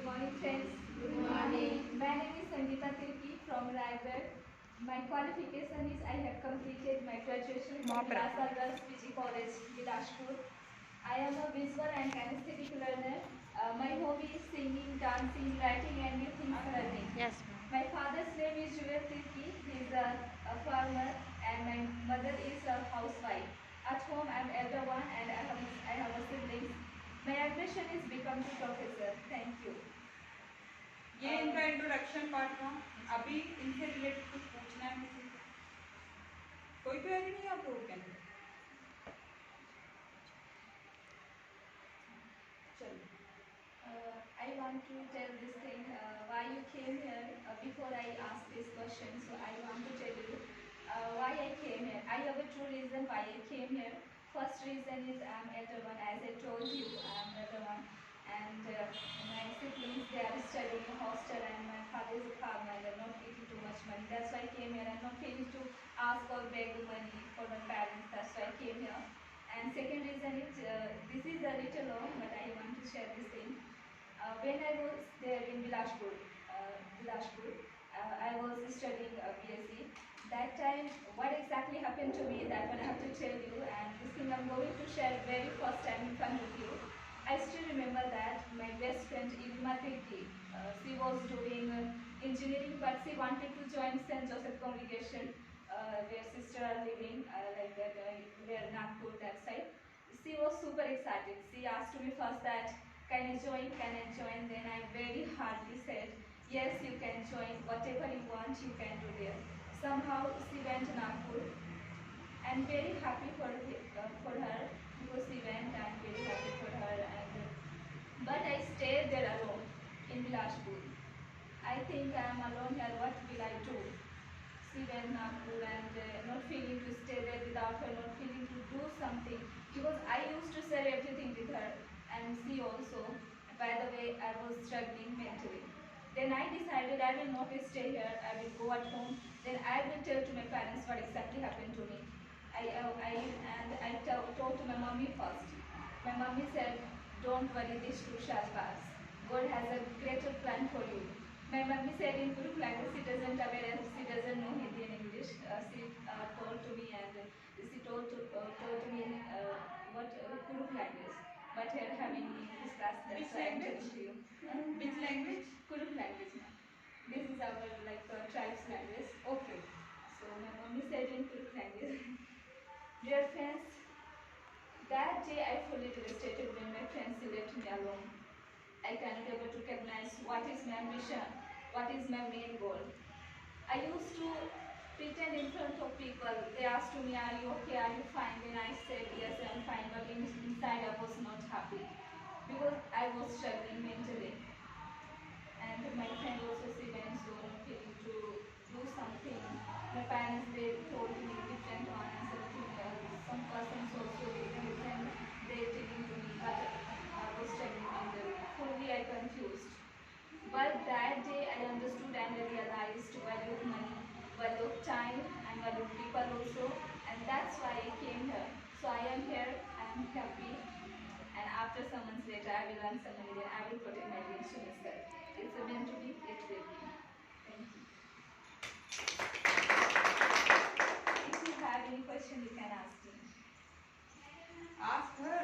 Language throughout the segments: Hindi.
morning friends. Good morning. My name is Sangeeta Tirki from Raigad. My qualification is I have completed my graduation from Vilasa Girls PG College, Bilashpur. I am a visual and kinesthetic learner. My hobby is singing, dancing, writing and new things learning. Yes, ma'am. My father's name is Jewel Tirki. He is a farmer and my mother is a housewife. At home I am elder one and I have a siblings. My ambition is become a professor. Thank you. ये इनका इंट्रोडक्शन पार्ट था। अभी इनसे रिलेटेड कुछ पूछना है किसी को? कोई क्वेरी नहीं आपको? चलो I want to tell this thing why you came here. Before I ask this question, so I want to tell you why I came here. I have a true reason why I came here. First reason is I am elder one. As I told you, I am elder one, and my siblings they are studying in hostel, and my father is a farmer. They are not getting too much money. That's why I came here. I am not feeling to ask or beg money for my parents. That's why I came here. And second reason is this is a little long, but I want to share this thing. When I was there in Bilashpur, I was studying BSc. That time, what exactly happened to me, that one I have to tell you, and this thing I'm going to share very first time in front of you. I still remember that my best friend Ilma Tirki, she was doing engineering, but she wanted to join St. Joseph congregation, where sister are living, like that, where Nagpur, that side. She was super excited. She asked me first that, can I join? Then I very hardly said, yes, you can join. Whatever you want, you can do there. Somehow she went to Nagpur. And very happy for her because she went. I'm very happy for her. But I stayed there alone in Bilashpur. I think I am alone here. What will I do? She went Nagpur and not feeling to stay there without her, not feeling to do something, because I used to share everything with her, and she also. By the way, I was struggling mentally. Then I decided I will not stay here. I will go at home. Then I will tell to my parents what exactly happened to me. I told to my mommy first. My mommy said, "Don't worry, this too shall pass. God has a greater plan for you." My mommy said in Kuruk language, she doesn't aware, she doesn't know Hindi and English. She told to me, and she told to me what Kuruk language. But here having English class, that's why I'm telling to you. which language? Kuruk language. This is our tribes language. Okay. So my mommy said in Kuruk language. Dear friends, that day I fully devastated when my friends left me alone. I cannot able to recognize what is my mission, what is my main goal. I used to pretend in front of people. They asked me, are you okay, are you fine? Then I said, yes, I am fine, but inside I was not happy because I was struggling mentally. And my friend also, she went so not feeling to do something. My parents, they told me different answers. Some persons also different, they telling to me, but I was struggling mentally. Fully I confused. But that day I understood and I realized value of money, value of time, and value of people also. And that's why I came here. So I am here, I am happy. And after some months later, I will earn some money, then I will protect my dreams to myself. It's meant to be, it will be. Thank you. If you have any question, you can ask me. Ask her.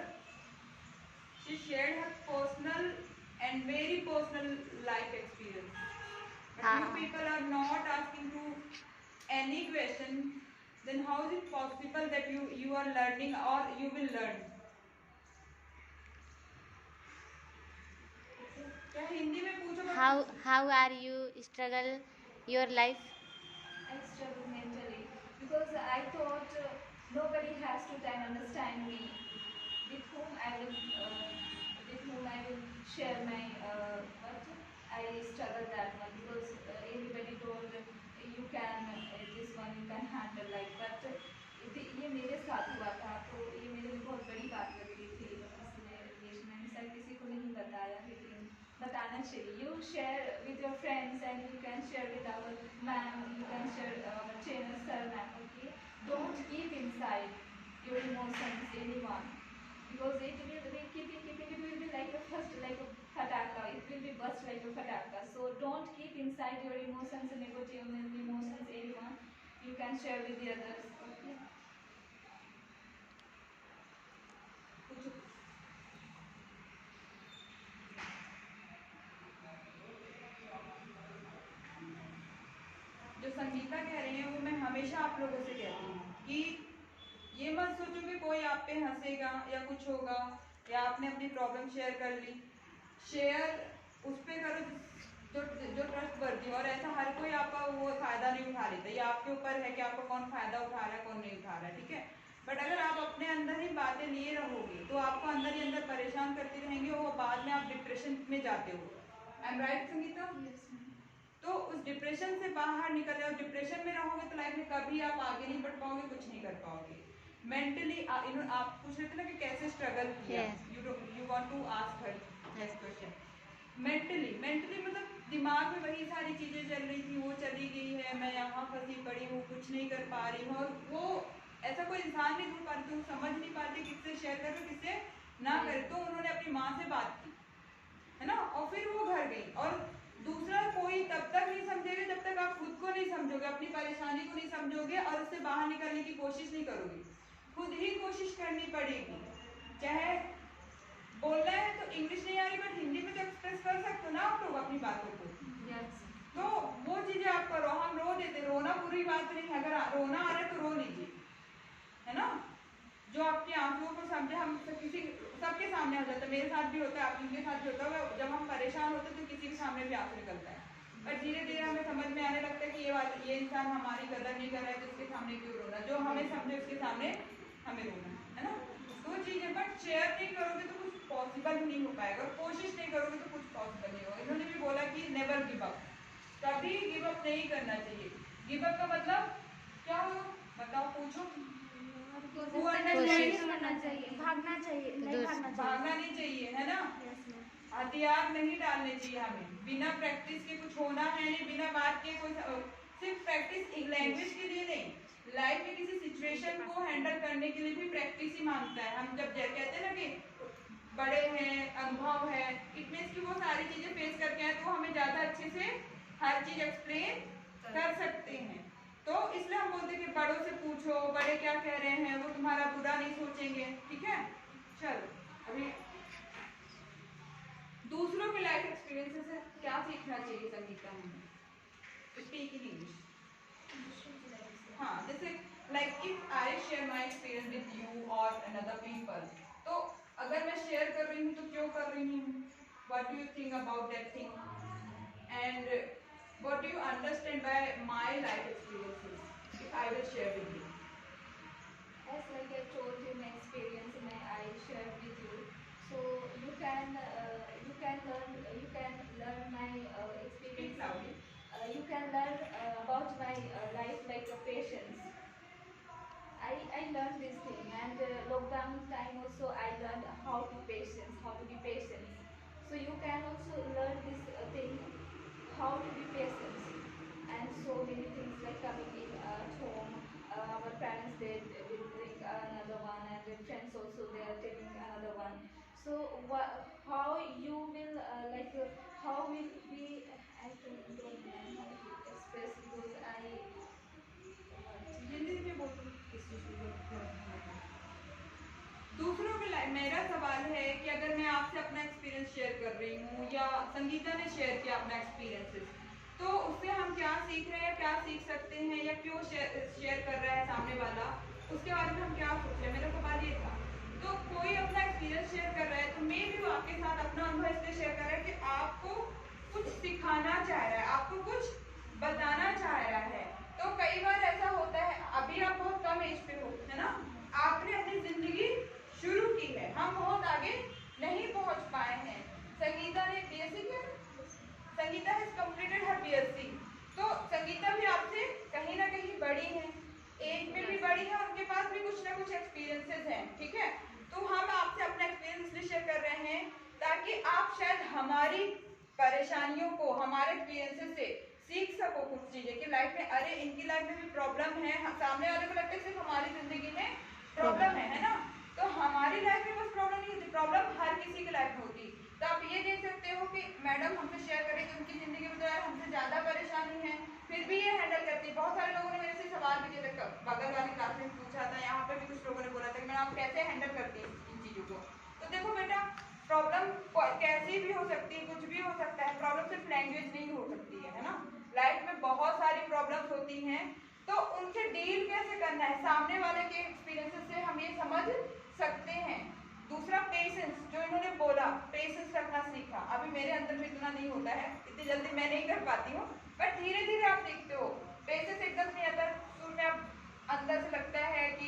She shared her personal and very personal life experience. But you people are not asking to any question. Then how is it possible that you are learning or you will learn? क्या हिंदी में पूछो? How are you struggle your life? I struggled mentally because I thought nobody has to try and understand me. With whom I will share my what I struggled that one because everybody told you can this one you can handle like, but ये मेरे साथ हुआ था तो ये मेरे लिए बहुत बड़ी बात लग रही थी, इसलिए मैंने शायद किसी को नहीं बताया, लेकिन बताना चाहिए. You share with your friends and you can share with our ma'am, you can share our trainer sir ma'am. Okay, don't keep inside your emotions anyone, because it will be keeping it will be like a first like a fataka, it will be burst like your fataka. So don't keep inside your emotions, negative emotions, anyone. You can share with the others. Okay. जो संगीता कह रही है वो मैं हमेशा आप लोगों से कहती हूँ कि ये मत सोचो कि कोई आप पे हंसेगा या कुछ होगा, या आपने अपनी प्रॉब्लम शेयर कर ली। शेयर उस पे करो जो जो ट्रस्ट वर्दी, और ऐसा हर कोई आपका वो फायदा नहीं उठा लेता। ये आपके ऊपर है कि आपको कौन फायदा उठा रहा है, कौन नहीं उठा रहा है, ठीक है। बट अगर आप अपने अंदर ही बातें लिए रहोगे तो आपको अंदर ही अंदर परेशान करती रहेंगे, और बाद में आप डिप्रेशन में जाते हो। I am right Sangeeta? तो उस डिप्रेशन से बाहर निकल जाओ। डिप्रेशन में रहोगे तो लाइफ में कभी आप आगे नहीं बढ़ पाओगे, कुछ नहीं कर पाओगे। मेंटली आप पूछ रहे थे ना कि कैसे स्ट्रगल किया। You want to ask her next question. Mentally मतलब दिमाग में वही सारी चीजें चल रही थी, वो चली गई है, मैं यहाँ फंसी पड़ी हूँ, कुछ नहीं कर पा रही हूँ। और वो ऐसा कोई इंसान नहीं ढूंढ पाते, समझ नहीं पाते किससे शेयर करें किससे ना करे। तो उन्होंने अपनी माँ से बात की, है ना, और फिर वो घर गई। और दूसरा कोई तब तक नहीं समझेगा जब तक आप खुद को नहीं समझोगे, अपनी परेशानी को नहीं समझोगे और उससे बाहर निकलने की कोशिश नहीं करोगे। खुद ही कोशिश करनी पड़ेगी। चाहे बोलना है तो इंग्लिश नहीं आ रही बट हिंदी में तो एक्सप्रेस कर सकते हो ना आप लोग अपनी बातों को। तो वो चीजें आप करो। हम रो देते, रोना बुरी बात नहीं है, अगर रोना आ रहा है तो रो लीजिए, है ना। जो आपके आंसुओं को समझे, हम किसी सबके सामने आ जाता है, मेरे साथ भी होता है, आप इनके साथ भी होता है। जब हम परेशान होते हैं तो किसी के सामने भी आंसू निकलता है, पर धीरे धीरे हमें समझ में आने लगता है कि ये इंसान हमारी कदर नहीं कर रहा है तो इसके सामने क्यों रोना। जो हमें समझे उसके सामने हमें रोना है ना। दो चीजें, बट शेयर नहीं करोगे तो कुछ पॉसिबल नहीं हो पाएगा, और कोशिश नहीं करोगे तो कुछ पॉसिबल नहीं होगा। इन्होंने भी बोला कि नेवर गिव अप, कभी गिव अप नहीं करना चाहिए। गिव अप का मतलब क्या हो, बताओ, पूछो। करना चाहिए, भागना चाहिए, नहीं भागना नहीं चाहिए, है ना। हथियार नहीं डालने चाहिए हमें। बिना प्रैक्टिस के कुछ होना है नहीं, बिना बात के कोई सिर्फ प्रैक्टिस एक लैंग्वेज के लिए नहीं, लाइफ में किसी सिचुएशन को हैंडल करने के लिए भी प्रैक्टिस ही मांगता है। हम जब कहते हैं ना कि बड़े हैं, अनुभव है, इट मींस कि वो सारी चीजें फेस करके आए तो हमें ज्यादा अच्छे से हर चीज एक्सप्लेन कर सकते हैं। तो इसलिए हम बोलते हैं कि बड़ों से पूछो, बड़े क्या कह रहे हैं, वो तुम्हारा बुरा नहीं सोचेंगे, ठीक है। चलो, अभी दूसरों के लाइफ एक्सपीरियंसेस से क्या सीखना चाहिए संगीता हमें? Speak in English. हाँ, जैसे like if I share my experience with you और अनदर पीपल, तो अगर मैं शेयर कर रही हूँ तो क्यों कर रही हूँ? What do you think about that thing, and what do you understand by my life experiences if I will share with you? As like I told you my experience and I shared with you, so you can learn my Speak experience. loudly. You can learn about my life like patience. I learned this thing, and lockdown time also I learned how to be patient. So you can also learn this thing, how to be patient, and so many things like coming in at home. Our parents they will bring another one, and their friends also they are taking another one. So how you will how will be? I don't know how to express because I. Hindi में बोलो। दूसरों के लाइफ, मेरा सवाल है कि अगर मैं आपसे अपना एक्सपीरियंस शेयर कर रही हूँ या संगीता ने शेयर किया अपना एक्सपीरियंसेस, तो उससे हम क्या सीख रहे हैं, क्या सीख सकते हैं, या क्यों शेयर कर रहा है सामने वाला, उसके बारे में हम क्या सोच रहे हैं, मेरा सवाल ये था। तो कोई अपना एक्सपीरियंस शेयर कर रहा है तो मे भी वो आपके साथ अपना अनुभव इसलिए शेयर कर रहा है कि आपको कुछ सिखाना चाह रहा है, आपको कुछ बताना चाह रहा है। तो कई बार ऐसा होता है, अभी आप बहुत कम एज पे हो, है ना, आपने अपनी जिंदगी शुरू की है, हम बहुत आगे नहीं पहुंच पाए हैं। संगीता ने बीएससी किया, Sangeeta has completed her BSc, तो संगीता भी आपसे कहीं ना कहीं बड़ी है, एज में भी बड़ी है, उनके पास भी कुछ ना कुछ एक्सपीरियंसेस हैं, ठीक है। तो हम आपसे अपना एक्सपीरियंस इसलिए शेयर कर रहे हैं ताकि आप शायद हमारी परेशानियों को, हमारे एक्सपीरियंसेस से सीख सको कुछ चीजें कि लाइफ में, अरे इनकी लाइफ में भी प्रॉब्लम है, सामने वाले को लगता है सिर्फ हमारी जिंदगी में प्रॉब्लम है ना। तो हमारी लाइफ में बस प्रॉब्लम नहीं होती, प्रॉब्लम हर किसी की लाइफ में होती। तो आप ये देख सकते हो कि मैडम मैडम हमसे शेयर करें कि उनकी ज़िंदगी में तो यार हमसे ज़्यादा परेशानी है, फिर भी ये हैंडल करती है। बहुत सारे लोगों ने मेरे से सवाल भी किए थे, बगल वाली क्लास में पूछा था, यहाँ पे भी कुछ लोगों ने बोला था कि मैडम आप कैसे हैंडल करती हैं इन चीज़ों को। तो देखो बेटा, प्रॉब्लम कैसी भी हो सकती है, कुछ भी हो सकता है, प्रॉब्लम सिर्फ लैंग्वेज नहीं हो सकती है ना। लाइफ में बहुत सारी प्रॉब्लम्स होती हैं, तो उनसे डील कैसे करना है, सामने वाले के एक्सपीरियंसेस से हम ये समझ सकते हैं। दूसरा पेशेंस, जो इन्होंने बोला, पेशेंस रखना सीखा। अभी मेरे अंदर में इतना नहीं होता है, इतनी जल्दी मैं नहीं कर पाती हूँ, बट धीरे धीरे आप सीखते हो। पेशेंस एकदम नहीं आता, शुरू में आप अंदर से लगता है कि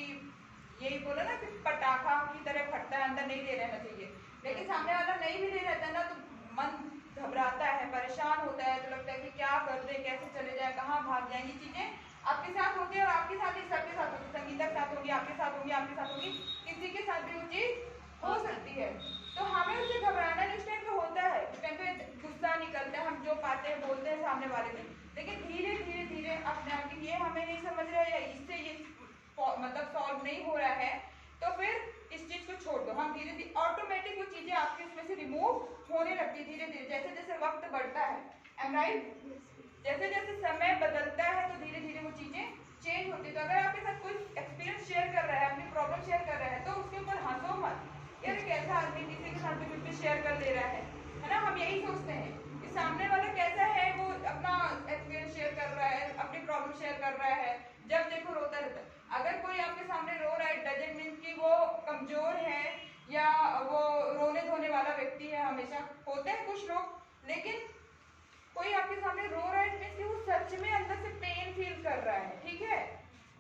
यही बोला ना कि पटाखा की तरह फटता है, अंदर नहीं दे रहना चाहिए, लेकिन सामने वाला नहीं भी दे रहता ना, तो मन घबराता है, परेशान होता है, तो लगता है कि क्या कर दे, कैसे चले जाए, कहाँ भाग जाएंगी। चीजें आपके साथ होती है और आपके साथ ही सबके साथ होती है, संगीता के साथ होगी, आपके साथ होगी, आपके साथ होगी, किसी के साथ भी वो चीज हो सकती है। तो हमें उससे घबराना नहीं, उस टाइम पे होता है, उस टाइम पे गुस्सा निकलता है, हम जो पाते हैं बोलते हैं सामने वाले से, लेकिन धीरे धीरे धीरे अपने आप की ये हमें नहीं समझ रहा है या इससे ये मतलब सॉल्व नहीं हो रहा है, तो फिर इस चीज को छोड़ दो। हम धीरे धीरे ऑटोमेटिक वो चीजें आपके उसमें से रिमूव होने लगती है धीरे धीरे, जैसे जैसे वक्त बढ़ता है। Am right? जैसे जैसे समय बदलता है तो धीरे धीरे वो चीजें चेंज होती है। तो अगर आपके साथ कोई एक्सपीरियंस शेयर कर रहा है, अपनी प्रॉब्लम शेयर कर रहा है, तो उसके ऊपर हंसो मत, यार कैसा आदमी किसी के साथ भी कुछ शेयर कर ले रहा है ना। हम यही सोचते हैं कि सामने वाला कैसा है, वो अपना एक्सपीरियंस शेयर कर रहा है, अपनी प्रॉब्लम शेयर कर रहा है, जब देखो रोता रहता है। अगर कोई आपके सामने रो रहा है, डजंट मीन कि वो कमजोर है या वो रोने धोने वाला व्यक्ति है। हमेशा होते हैं कुछ लोग, लेकिन कोई आपके सामने रो रहा है मीन्स कि वो सच में अंदर से पेन फील कर रहा है, ठीक है,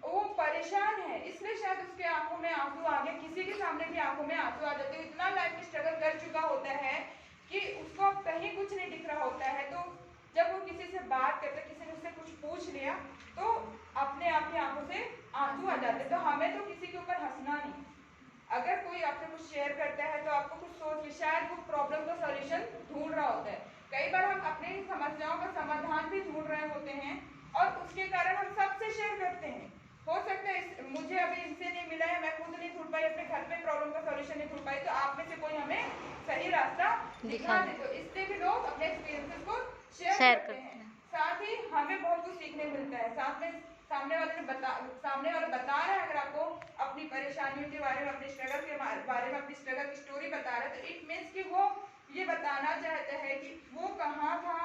वो परेशान है, इसलिए शायद उसके आंखों में आंसू आ गए, किसी के सामने भी आंखों में आंसू आ जाते हैं। इतना लाइफ में स्ट्रगल कर चुका होता है कि उसको अब कहीं कुछ नहीं दिख रहा होता है, तो जब वो किसी से बात करता है, किसी ने उससे कुछ पूछ लिया, तो अपने आप की आंखों से आंसू आ जाते हैं। तो हमें तो किसी के ऊपर हंसना नहीं। अगर कोई आपसे कुछ शेयर करता है तो आपको कुछ सोच के शायद वो प्रॉब्लम का सॉल्यूशन ढूंढ रहा होता है। कई बार हम अपनी समस्याओं का समाधान भी ढूंढ रहे होते हैं और उसके कारण हम सबसे शेयर करते हैं। हो सकता है मुझे अभी इनसे नहीं मिला है, मैं खुद नहीं ढूंढ पाई, अपने घर पे प्रॉब्लम का सॉल्यूशन नहीं ढूंढ पाई, तो आप में से कोई हमें सही रास्ता दिखा दे। तो इससे भी लोग अपने एक्सपीरियंसेस को शेयर करते हैं। साथ ही हमें बहुत कुछ सीखने मिलता है। साथ में सामने वाला बता रहा है, अगर आपको अपनी परेशानियों के बारे में, अपनी स्ट्रगल के बारे में, अपनी स्ट्रगल की स्टोरी बता रहा है, तो इट मीन्स कि वो ये बताना चाहता है कि वो कहाँ था,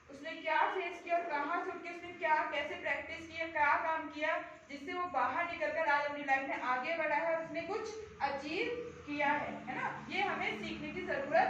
उसने क्या फेस किया और कहाँ से उठ के उसने क्या कैसे प्रैक्टिस किया, क्या काम किया, जिससे वो बाहर निकलकर आज अपनी लाइफ में आगे बढ़ा है और उसने कुछ अचीव किया है ना। ये हमें सीखने की जरूरत